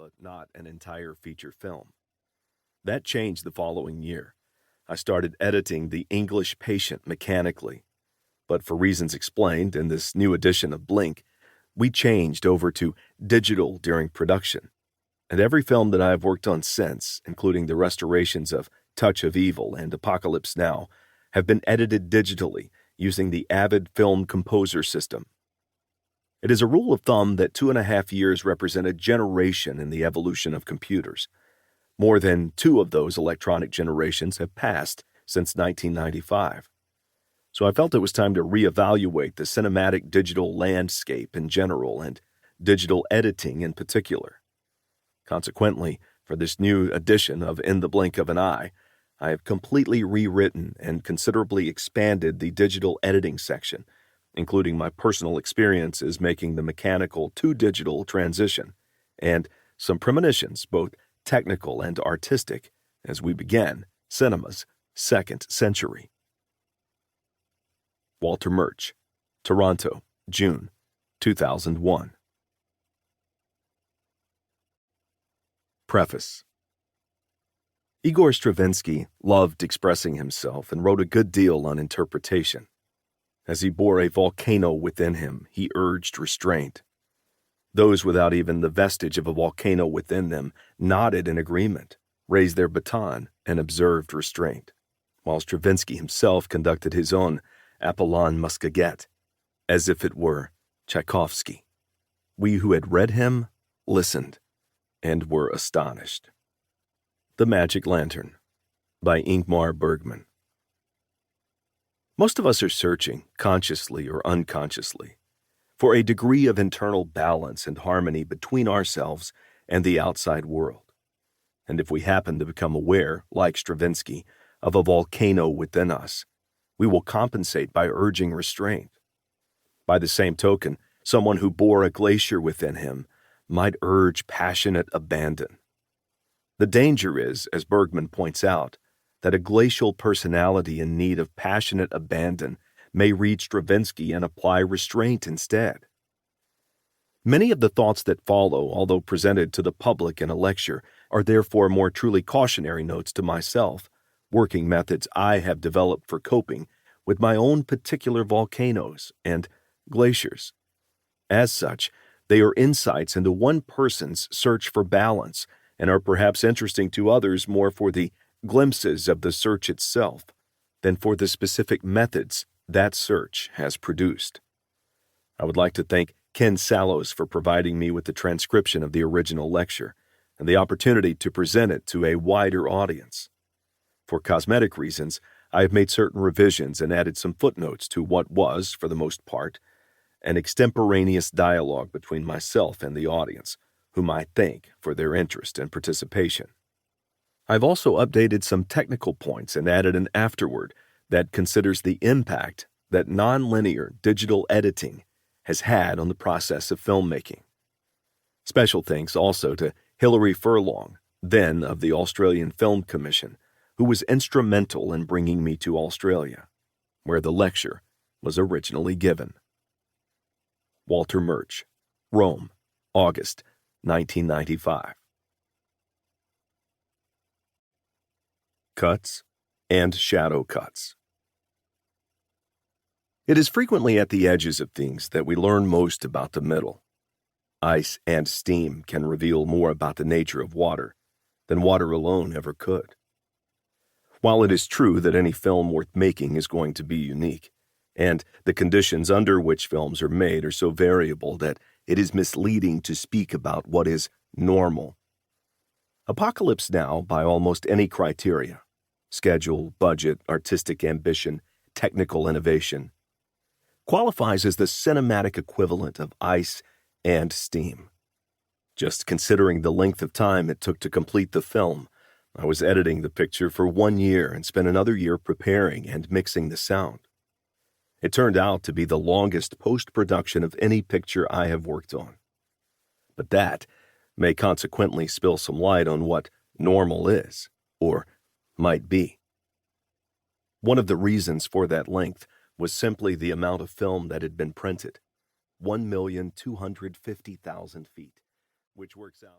but not an entire feature film. That changed the following year. I started editing The English Patient mechanically, but for reasons explained in this new edition of Blink, we changed over to digital during production. And every film that I have worked on since, including the restorations of Touch of Evil and Apocalypse Now, have been edited digitally using the Avid Film Composer system. It is a rule of thumb that 2.5 years represent a generation in the evolution of computers. More than 2 of those electronic generations have passed since 1995. So I felt it was time to reevaluate the cinematic digital landscape in general and digital editing in particular. Consequently, for this new edition of In the Blink of an Eye, I have completely rewritten and considerably expanded the digital editing section, including my personal experiences making the mechanical to digital transition, and some premonitions, both technical and artistic, as we began cinema's second century. Walter Murch, Toronto, June 2001. Preface. Igor Stravinsky loved expressing himself and wrote a good deal on interpretation. As he bore a volcano within him, he urged restraint. Those without even the vestige of a volcano within them nodded in agreement, raised their baton, and observed restraint, while Stravinsky himself conducted his own Apollon Muscadet, as if it were Tchaikovsky. We who had read him listened and were astonished. The Magic Lantern by Ingmar Bergman. Most of us are searching, consciously or unconsciously, for a degree of internal balance and harmony between ourselves and the outside world. And if we happen to become aware, like Stravinsky, of a volcano within us, we will compensate by urging restraint. By the same token, someone who bore a glacier within him might urge passionate abandon. The danger is, as Bergman points out, that a glacial personality in need of passionate abandon may read Stravinsky and apply restraint instead. Many of the thoughts that follow, although presented to the public in a lecture, are therefore more truly cautionary notes to myself, working methods I have developed for coping with my own particular volcanoes and glaciers. As such, they are insights into one person's search for balance and are perhaps interesting to others more for the glimpses of the search itself than for the specific methods that search has produced. I would like to thank Ken Sallows for providing me with the transcription of the original lecture and the opportunity to present it to a wider audience. For cosmetic reasons, I have made certain revisions and added some footnotes to what was, for the most part, an extemporaneous dialogue between myself and the audience, whom I thank for their interest and participation. I've also updated some technical points and added an afterword that considers the impact that nonlinear digital editing has had on the process of filmmaking. Special thanks also to Hilary Furlong, then of the Australian Film Commission, who was instrumental in bringing me to Australia, where the lecture was originally given. Walter Murch, Rome, August 1995. Cuts and shadow cuts. It is frequently at the edges of things that we learn most about the middle. Ice and steam can reveal more about the nature of water than water alone ever could. While it is true that any film worth making is going to be unique, and the conditions under which films are made are so variable that it is misleading to speak about what is normal. Apocalypse Now, by almost any criteria, schedule, budget, artistic ambition, technical innovation, qualifies as the cinematic equivalent of ice and steam. Just considering the length of time it took to complete the film, I was editing the picture for 1 year and spent another year preparing and mixing the sound. It turned out to be the longest post-production of any picture I have worked on. But that may consequently spill some light on what normal is, or might be. One of the reasons for that length was simply the amount of film that had been printed, 1,250,000 feet, which works out